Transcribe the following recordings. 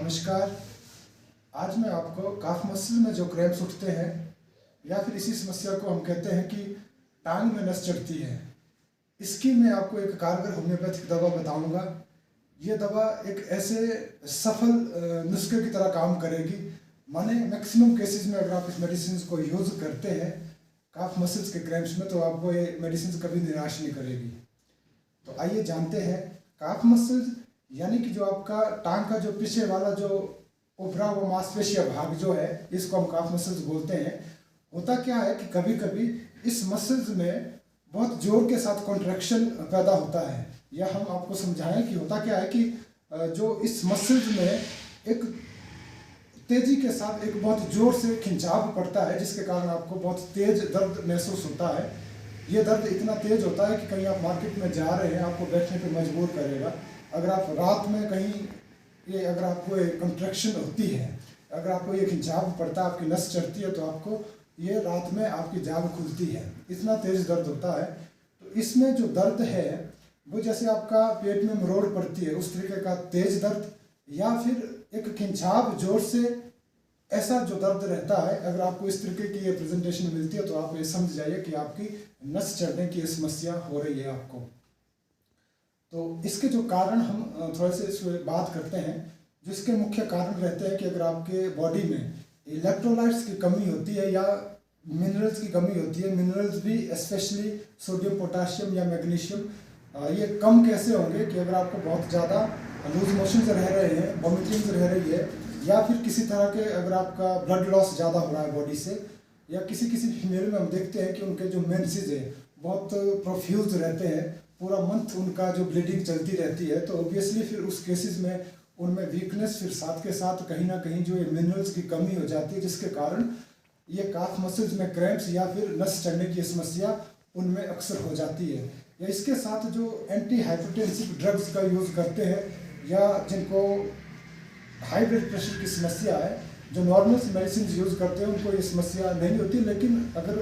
नमस्कार। आज मैं आपको काफ मसल में जो क्रैम्प्स उठते हैं या फिर इसी समस्या को हम कहते हैं कि टांग में नस चढ़ती है, इसकी मैं आपको एक कारगर होम्योपैथिक दवा बताऊंगा। ये दवा एक ऐसे सफल नुस्खे की तरह काम करेगी। माने मैक्सिमम केसेस में अगर आप इस मेडिसिन को यूज़ करते हैं काफ मसल्स के क्रैम्प्स में, तो आपको ये मेडिसिन कभी निराश नहीं करेगी। तो आइए जानते हैं काफ मसल्स यानी कि जो आपका टांग का जो पीछे वाला जो उभरा हुआ मांसपेशिया भाग जो है, इसको हम काफ मसल्स बोलते हैं। होता क्या है कि कभी कभी इस मसल्स में बहुत जोर के साथ कॉन्ट्रैक्शन पैदा होता है, या हम आपको समझाएं कि होता क्या है कि जो इस मसल्स में एक तेजी के साथ एक बहुत जोर से खिंचाव पड़ता है, जिसके कारण आपको बहुत तेज दर्द महसूस होता है। ये दर्द इतना तेज होता है कि कहीं आप मार्केट में जा रहे हैं, आपको बैठने पे मजबूर करेगा। अगर आप रात में कहीं अगर आपको एक कंट्रैक्शन होती है, अगर आपको ये खिंचाव पड़ता है, आपकी नस चढ़ती है, तो आपको ये रात में आपकी जाग खुलती है, इतना तेज दर्द होता है। तो इसमें जो दर्द है वो जैसे आपका पेट में मरोड़ पड़ती है उस तरीके का तेज दर्द, या फिर एक खिंचाव जोर से ऐसा जो दर्द रहता है। अगर आपको इस तरीके की ये प्रेजेंटेशन मिलती है तो आप ये समझ जाइए कि आपकी नस चढ़ने की समस्या हो रही है आपको। तो इसके जो कारण हम थोड़े से इस बात करते हैं। जो इसके मुख्य कारण रहते हैं कि अगर आपके बॉडी में इलेक्ट्रोलाइट्स की कमी होती है या मिनरल्स की कमी होती है, मिनरल्स भी स्पेशली सोडियम, पोटाशियम या मैग्नीशियम, ये कम कैसे होंगे कि अगर आपको बहुत ज़्यादा लूज मोशंस रह रहे हैं, वॉमिटिंग्स रह रही है, या फिर किसी तरह के अगर आपका ब्लड लॉस ज़्यादा हो रहा है बॉडी से, या किसी फीमेल में हम देखते हैं कि उनके जो मेंसेस है बहुत प्रोफ्यूज रहते हैं, पूरा मंथ उनका जो ब्लीडिंग चलती रहती है, तो ऑब्वियसली फिर उस केसेस में उनमें वीकनेस, फिर साथ के साथ कहीं ना कहीं जो ये मिनरल्स की कमी हो जाती है, जिसके कारण ये काफ मसल्स में क्रैम्प्स या फिर नस चढ़ने की समस्या उनमें अक्सर हो जाती है। या इसके साथ जो एंटी हाइपरटेंसिव ड्रग्स का यूज़ करते हैं, या जिनको हाई ब्लड प्रेशर की समस्या है, जो नॉर्मल मेडिसिन यूज़ करते हैं उनको ये समस्या नहीं होती, लेकिन अगर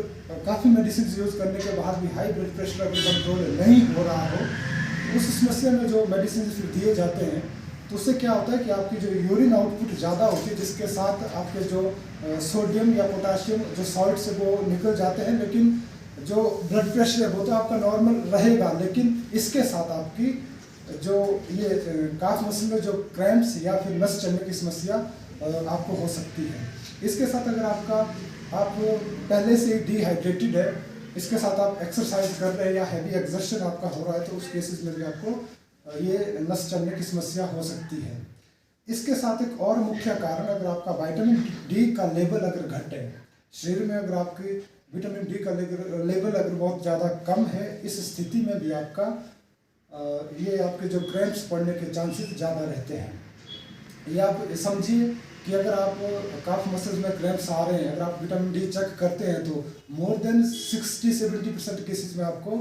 काफ़ी मेडिसिन यूज़ करने के बाद भी हाई ब्लड प्रेशर अगर कंट्रोल नहीं हो रहा हो, तो उस समस्या में जो मेडिसिन फिर दिए जाते हैं, तो उससे क्या होता है कि आपकी जो यूरिन आउटपुट ज़्यादा होती है, जिसके साथ आपके जो सोडियम या पोटाशियम जो सॉल्ट से वो निकल जाते हैं, लेकिन जो ब्लड प्रेशर है वो तो आपका नॉर्मल रहेगा, लेकिन इसके साथ आपकी जो ये काफ मसल में जो क्रैम्प्स या फिर नस चढ़ने की समस्या आपको हो सकती है। इसके साथ अगर आप पहले से डिहाइड्रेटेड है, इसके साथ आप एक्सरसाइज कर रहे हैं या हैवी एक्सर्शन आपका हो रहा है, तो उस केसेस में भी आपको ये नस चढ़ने की समस्या हो सकती है। इसके साथ एक और मुख्य कारण, अगर आपका विटामिन डी का लेवल अगर घट है शरीर में, अगर आपकी विटामिन डी का लेवल अगर बहुत ज़्यादा कम है, इस स्थिति में भी आपका ये आपके जो क्रैम्प्स पड़ने के चांसेस ज़्यादा रहते हैं। ये आप समझिए कि अगर आप काफ मसल्स में क्रैम्प्स आ रहे हैं, अगर आप विटामिन डी चेक करते हैं, तो मोर देन 60-70% केसेस में आपको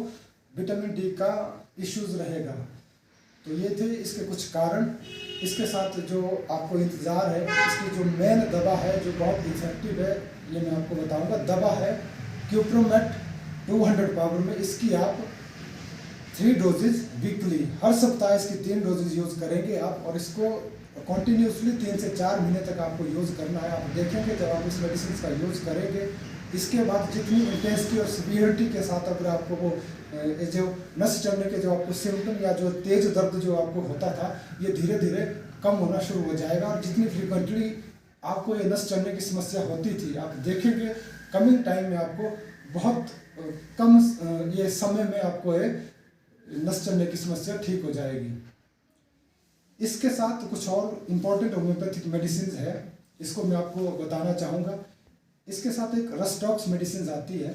विटामिन डी का इश्यूज रहेगा। तो ये थे इसके कुछ कारण। इसके साथ जो आपको इंतज़ार है, इसकी जो मेन दवा है जो बहुत इफेक्टिव है, ये मैं आपको बताऊंगा। दवा है क्यूप्रोमेट 200 पावर में। इसकी आप 3 डोजेज वीकली, हर सप्ताह इसकी 3 डोजेज यूज़ करेंगे आप, और इसको कॉन्टीन्यूसली 3 से 4 महीने तक आपको यूज़ करना है। आप देखेंगे जब आप इस मेडिसिन का यूज़ करेंगे, इसके बाद जितनी इंटेंसिटी और सीवियरिटी के साथ अगर आपको वो जो नस चढ़ने के जो आपको सिम्टम या जो तेज दर्द जो आपको होता था, ये धीरे धीरे कम होना शुरू हो जाएगा। और जितनी फ्रिक्वेंटली आपको ये नस चढ़ने की समस्या होती थी, आप देखेंगे कमिंग टाइम में आपको बहुत कम ये समय में आपको ये नस चढ़ने की समस्या ठीक हो जाएगी। इसके साथ कुछ और इम्पॉर्टेंट होम्योपैथिक मेडिसिन है, इसको मैं आपको बताना चाहूँगा। इसके साथ एक रस्टॉक्स मेडिसिन आती है।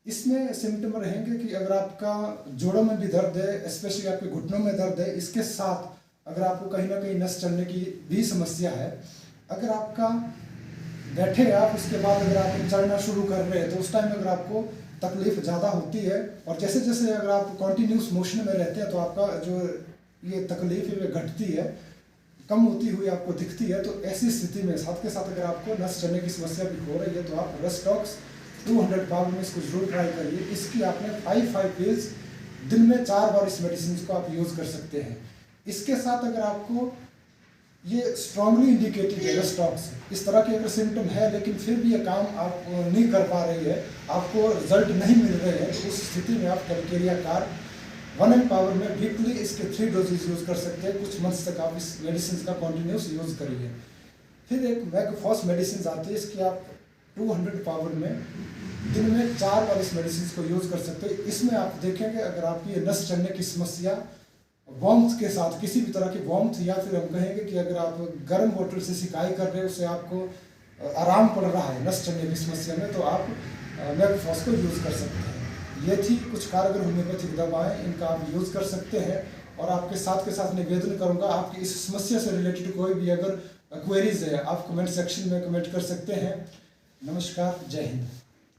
इसमें सिम्टम रहेंगे कि अगर आपका जोड़ों में भी दर्द है, स्पेशली आपके घुटनों में दर्द है, इसके साथ अगर आपको कहीं ना कहीं नस चढ़ने की भी समस्या है, अगर आपका बैठे आप उसके बाद अगर आप चढ़ना शुरू कर रहे हैं, तो उस टाइम अगर आपको तकलीफ ज़्यादा होती है, और जैसे जैसे अगर आप कॉन्टीन्यूस मोशन में रहते हैं, तो आपका जो ये तकलीफ है वो घटती है, कम होती हुई आपको दिखती है। तो ऐसी स्थिति में साथ के साथ अगर आपको नस चढ़ने की समस्या भी हो रही है, तो आप रस्टॉक्स 200 पावर में इसको जरूर ट्राई करिए। इसकी आपने 5 पिल्स दिन में 4 बार इस मेडिसिन को आप यूज़ कर सकते हैं। इसके साथ अगर आपको ये स्ट्रांगली इंडिकेटेड है स्टॉक से। इस तरह के अगर सिम्टम है लेकिन फिर भी ये काम आप नहीं कर पा रही है, आपको रिजल्ट नहीं मिल रहे हैं, तो उस स्थिति में आप कैलकेरिया कार 1 पावर में वीकली इसके 3 डोजेज यूज़ कर सकते हैं। कुछ मंथ्स तक आप इस मेडिसिन का कॉन्टिन्यूस यूज़ करिए। फिर एक मैकफॉस मेडिसिन आती है, इसकी आप 200 पावर में दिन में 4 बार इस मेडिसिन को यूज़ कर सकते हैं। इसमें आप देखेंगे अगर आपकी ये नस चढ़ने की समस्या वार्मथ के साथ, किसी भी तरह की वार्मथ, या फिर हम कहेंगे कि अगर आप गर्म बोतल से सिकाई कर रहे हो, उससे आपको आराम पड़ रहा है नस चढ़ने की समस्या में, तो आप मैकफॉस को यूज़ कर सकते हैं। ये थी कुछ कारगर होम्योपैथिक दवाएं, इनका आप यूज़ कर सकते हैं। और आपके साथ निवेदन करूंगा, आपकी इस समस्या से रिलेटेड कोई भी अगर क्वेरीज है आप कमेंट सेक्शन में कमेंट कर सकते हैं। नमस्कार, जय हिंद।